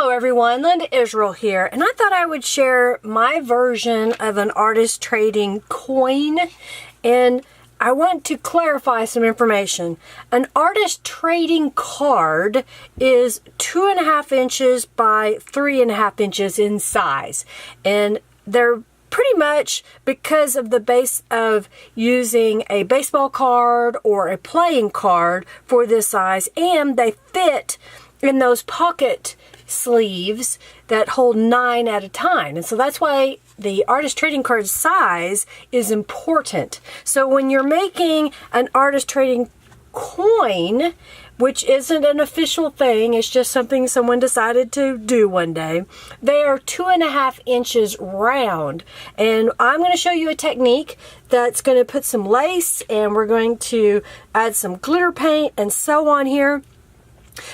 Hello everyone, Linda Israel here, and I thought I would share my version of an artist trading coin, and I want to clarify some information. An artist trading card is 2.5 inches by 3.5 inches in size, and they're pretty much because of the base of using a baseball card or a playing card for this size, and they fit in those pocket sleeves that hold 9 at a time. And so that's why the artist trading card size is important. So when you're making an artist trading coin, which isn't an official thing, it's just something someone decided to do one day, they are 2.5 inches round. And I'm going to show you a technique that's going to put some lace, and we're going to add some glitter paint and so on here.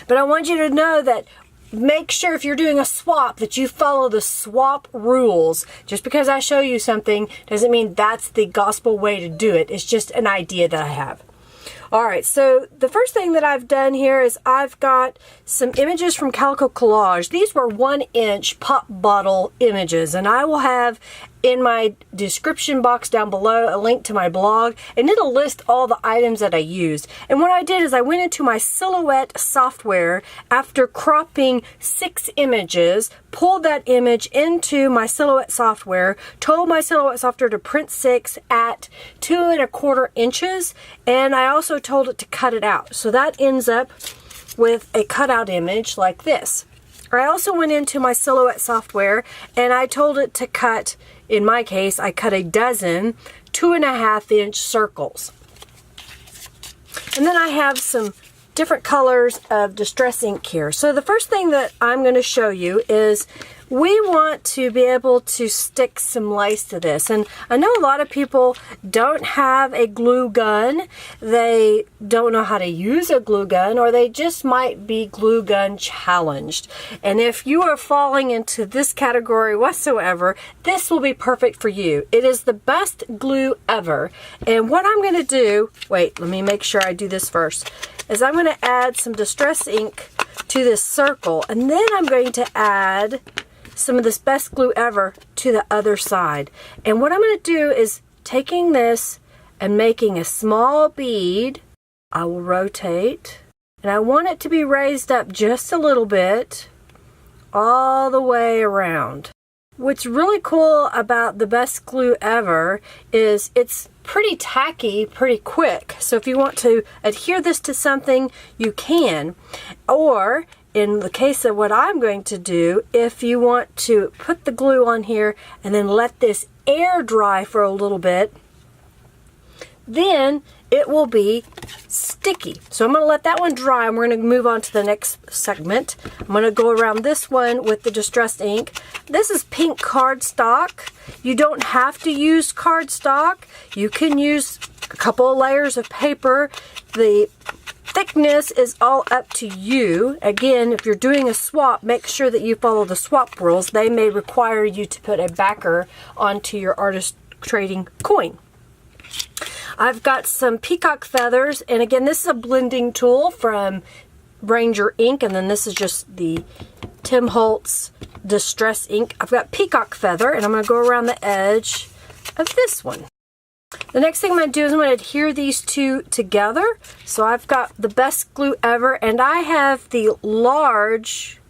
But I want you to know that make sure if you're doing a swap that you follow the swap rules. Just because I show you something doesn't mean that's the gospel way to do it. It's just an idea that I have. Alright, so the first thing that I've done here is I've got some images from Calico Collage. These were 1-inch pop bottle images, and I will have in my description box down below a link to my blog, and it'll list all the items that I used. And what I did is I went into my Silhouette software after cropping 6 images, pulled that image into my Silhouette software, told my Silhouette software to print 6 at 2.25 inches, and I also told it to cut it out. So that ends up with a cutout image like this. I also went into my Silhouette software and I told it to cut, in my case, I cut a dozen 2.5-inch circles. And then I have some different colors of distress ink here. So the first thing that I'm going to show you is we want to be able to stick some lace to this. And I know a lot of people don't have a glue gun, they don't know how to use a glue gun, or they just might be glue gun challenged. And if you are falling into this category whatsoever, this will be perfect for you. It is the best glue ever. And what I'm going to do, wait, let me make sure I do this first, is I'm going to add some distress ink to this circle, and then I'm going to add some of this best glue ever to the other side. And what I'm going to do is taking this and making a small bead. I will rotate, and I want it to be raised up just a little bit all the way around. What's really cool about the best glue ever is it's pretty tacky pretty quick. So if you want to adhere this to something, you can. Or in the case of what I'm going to do, if you want to put the glue on here and then let this air dry for a little bit, then it will be sticky. So I'm going to let that one dry, and we're going to move on to the next segment. I'm going to go around this one with the distressed ink. This is pink cardstock. You don't have to use cardstock. You can use a couple of layers of paper. The thickness is all up to you. Again, if you're doing a swap, make sure that you follow the swap rules. They may require you to put a backer onto your artist trading coin. I've got some peacock feathers, and again, this is a blending tool from Ranger ink, and then this is just the Tim Holtz Distress ink. I've got peacock feather, and I'm going to go around the edge of this one. The next thing I'm going to do is I'm going to adhere these two together. So I've got the best glue ever, and I have the large,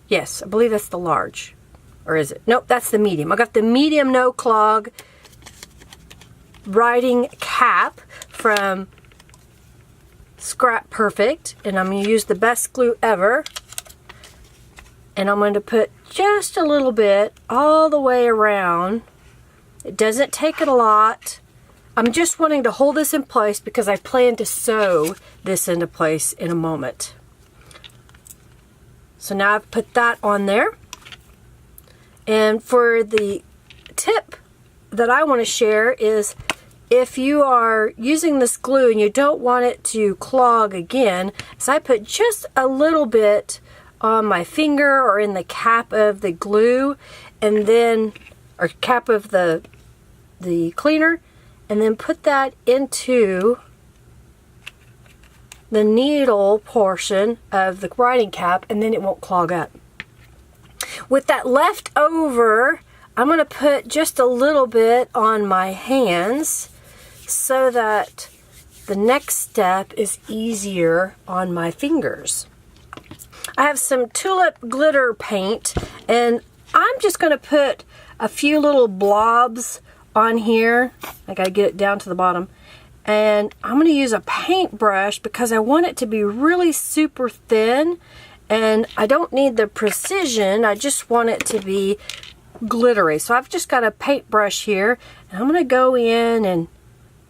yes, I believe that's the large, or is it? Nope, that's the medium. I got the medium no clog writing cap from Scrap Perfect, and I'm going to use the best glue ever, and I'm going to put just a little bit all the way around. It doesn't take it a lot. I'm just wanting to hold this in place because I plan to sew this into place in a moment. So now I've put that on there, and for the tip that I want to share is if you are using this glue and you don't want it to clog again, so I put just a little bit on my finger or in the cap of the glue, and then, or cap of the cleaner, and then put that into the needle portion of the writing cap, and then it won't clog up. With that left over, I'm going to put just a little bit on my hands so that the next step is easier on my fingers. I have some Tulip glitter paint, and I'm just going to put a few little blobs on here. I got to get it down to the bottom. And I'm going to use a paintbrush because I want it to be really super thin, and I don't need the precision. I just want it to be glittery. So I've just got a paintbrush here, and I'm going to go in and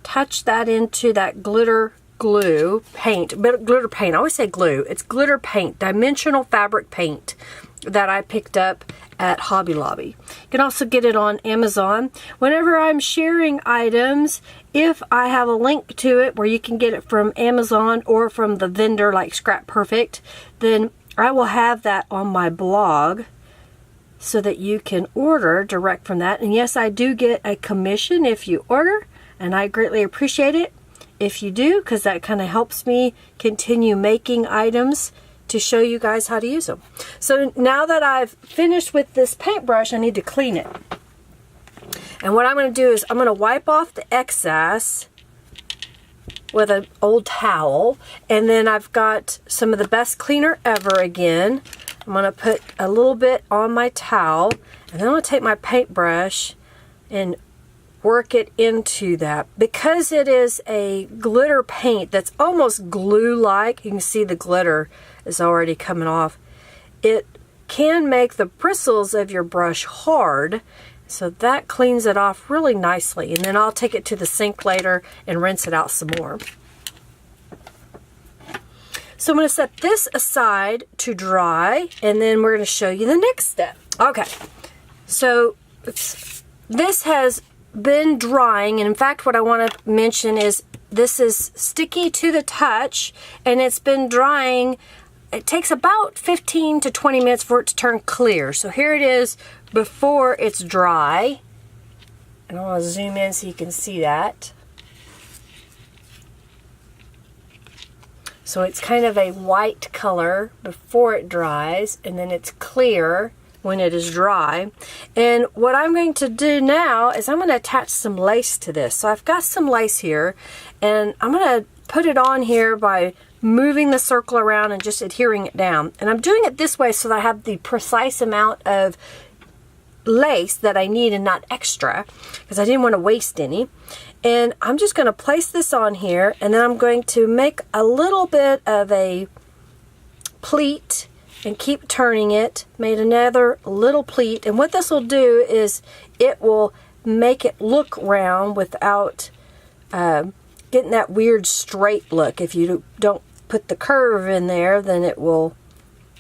touch that into that glitter glue paint. But glitter paint, I always say glue. It's glitter paint, dimensional fabric paint that I picked up at Hobby Lobby. You can also get it on Amazon. Whenever I'm sharing items, if I have a link to it where you can get it from Amazon or from the vendor like Scrap Perfect, then I will have that on my blog so that you can order direct from that. And yes, I do get a commission if you order, and I greatly appreciate it if you do, because that kind of helps me continue making items to show you guys how to use them. So now that I've finished with this paintbrush, I need to clean it. And what I'm going to do is I'm going to wipe off the excess with an old towel, and then I've got some of the Best Cleaner Ever again. I'm going to put a little bit on my towel, and then I'm going to take my paintbrush and work it into that. Because it is a glitter paint that's almost glue-like, you can see the glitter is already coming off. It can make the bristles of your brush hard, so that cleans it off really nicely. And then I'll take it to the sink later and rinse it out some more. So I'm going to set this aside to dry, and then we're going to show you the next step. Okay, so this has been drying, and in fact what I want to mention is this is sticky to the touch, and it's been drying. It takes about 15 to 20 minutes for it to turn clear. So here it is before it's dry, and I want to zoom in so you can see that. So it's kind of a white color before it dries, and then it's clear when it is dry. And what I'm going to do now is I'm going to attach some lace to this. So I've got some lace here, and I'm going to put it on here by moving the circle around and just adhering it down. And I'm doing it this way so that I have the precise amount of lace that I need and not extra, because I didn't want to waste any. And I'm just going to place this on here, and then I'm going to make a little bit of a pleat and keep turning it. Made another little pleat, and what this will do is it will make it look round without getting that weird straight look. If you don't put the curve in there, then it will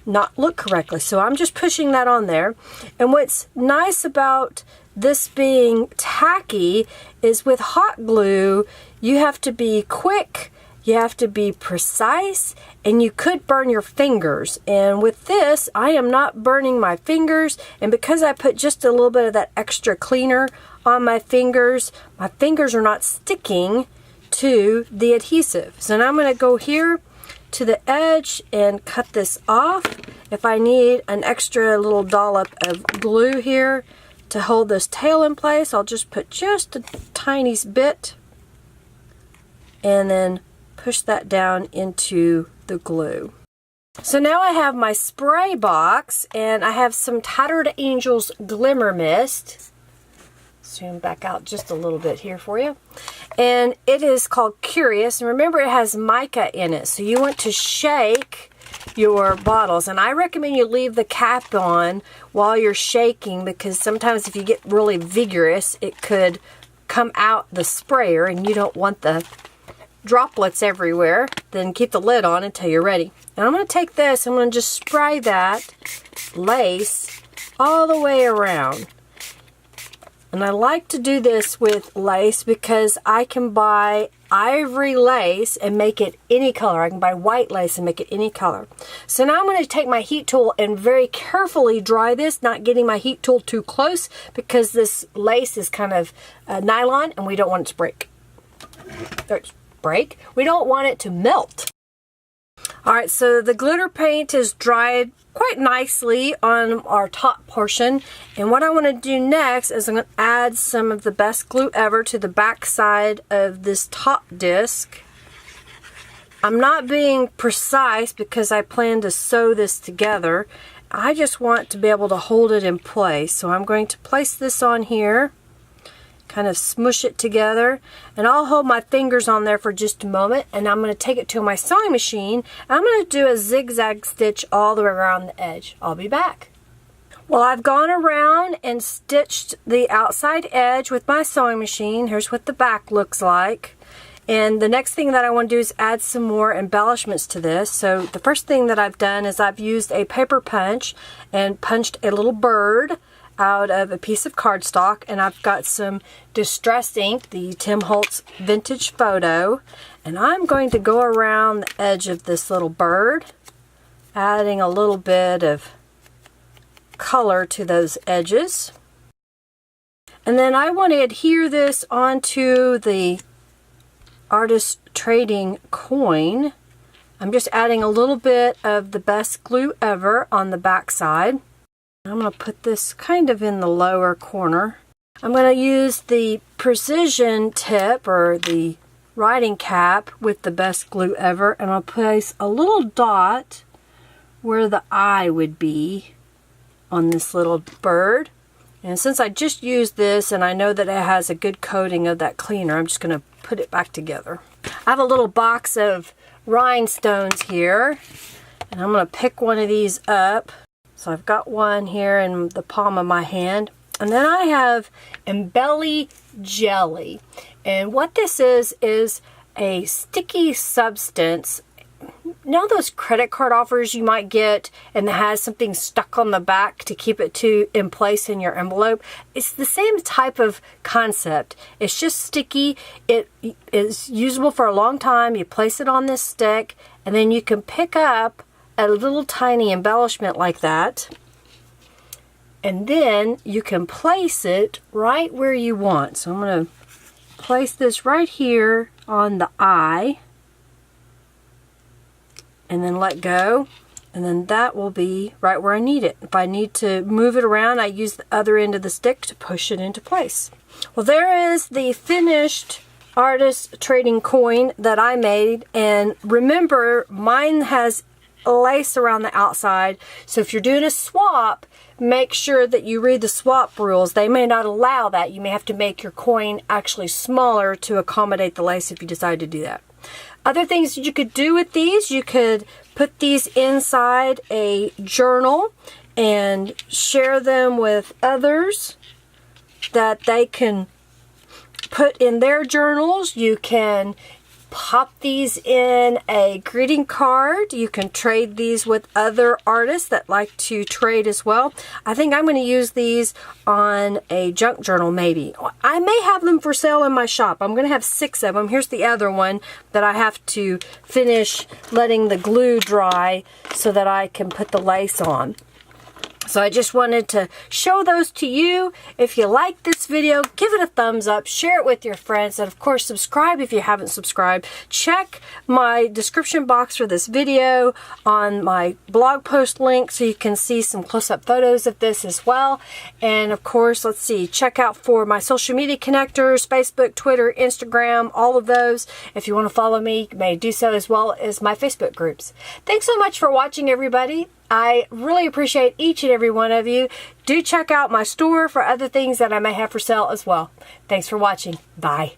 not look correctly. So I'm just pushing that on there. And what's nice about this being tacky is with hot glue, you have to be quick, you have to be precise, and you could burn your fingers. And with this, I am not burning my fingers, and because I put just a little bit of that extra cleaner on my fingers are not sticking to the adhesive. So now I'm going to go here to the edge and cut this off. If I need an extra little dollop of glue here to hold this tail in place, I'll just put just a tiny bit and then push that down into the glue. So now I have my spray box, and I have some Tattered Angels Glimmer Mist. Zoom back out just a little bit here for you. And it is called Curious, and remember it has mica in it, so you want to shake your bottles, and I recommend you leave the cap on while you're shaking, because sometimes if you get really vigorous it could come out the sprayer and you don't want the droplets everywhere. Then keep the lid on until you're ready. And I'm going to take this, I'm going to just spray that lace all the way around. And I like to do this with lace because I can buy ivory lace and make it any color. I can buy white lace and make it any color. So now I'm going to take my heat tool and very carefully dry this, not getting my heat tool too close because this lace is kind of nylon and we don't want it to break. We don't want it to melt. Alright, so the glitter paint is dried quite nicely on our top portion. And what I want to do next is I'm going to add some of the best glue ever to the back side of this top disc. I'm not being precise because I plan to sew this together. I just want to be able to hold it in place. So I'm going to place this on here, kind of smush it together, and I'll hold my fingers on there for just a moment, and I'm going to take it to my sewing machine, and I'm going to do a zigzag stitch all the way around the edge. I'll be back. Well, I've gone around and stitched the outside edge with my sewing machine. Here's what the back looks like. And the next thing that I want to do is add some more embellishments to this. So the first thing that I've done is I've used a paper punch and punched a little bird out of a piece of cardstock, and I've got some distress ink, the Tim Holtz Vintage Photo, and I'm going to go around the edge of this little bird, adding a little bit of color to those edges. And then I want to adhere this onto the Artist Trading coin. I'm just adding a little bit of the best glue ever on the back side. I'm going to put this kind of in the lower corner. I'm going to use the precision tip or the writing cap with the best glue ever, and I'll place a little dot where the eye would be on this little bird. And since I just used this and I know that it has a good coating of that cleaner, I'm just going to put it back together. I have a little box of rhinestones here, and I'm going to pick one of these up. So I've got one here in the palm of my hand. And then I have Embelly Jelly. And what this is a sticky substance. You know those credit card offers you might get and it has something stuck on the back to keep it in place in your envelope? It's the same type of concept. It's just sticky. It is usable for a long time. You place it on this stick, and then you can pick up a little tiny embellishment like that, and then you can place it right where you want. So I'm going to place this right here on the eye, and then let go, and then that will be right where I need it. If I need to move it around, I use the other end of the stick to push it into place. Well, there is the finished Artist Trading coin that I made, and remember, mine has lace around the outside, so if you're doing a swap, make sure that you read the swap rules. They may not allow that. You may have to make your coin actually smaller to accommodate the lace if you decide to do that. Other things you could do with these, you could put these inside a journal and share them with others that they can put in their journals. You can pop these in a greeting card. You can trade these with other artists that like to trade as well. I think I'm going to use these on a junk journal maybe. I may have them for sale in my shop. I'm going to have 6 of them. Here's the other one that I have to finish letting the glue dry so that I can put the lace on. So I just wanted to show those to you. If you like this video, give it a thumbs up, share it with your friends, and of course subscribe if you haven't subscribed. Check my description box for this video on my blog post link so you can see some close-up photos of this as well. And of course, let's see, check out for my social media connectors, Facebook, Twitter, Instagram, all of those. If you want to follow me, you may do so, as well as my Facebook groups. Thanks so much for watching, everybody. I really appreciate each and every one of you. Do check out my store for other things that I may have for sale as well. Thanks for watching. Bye.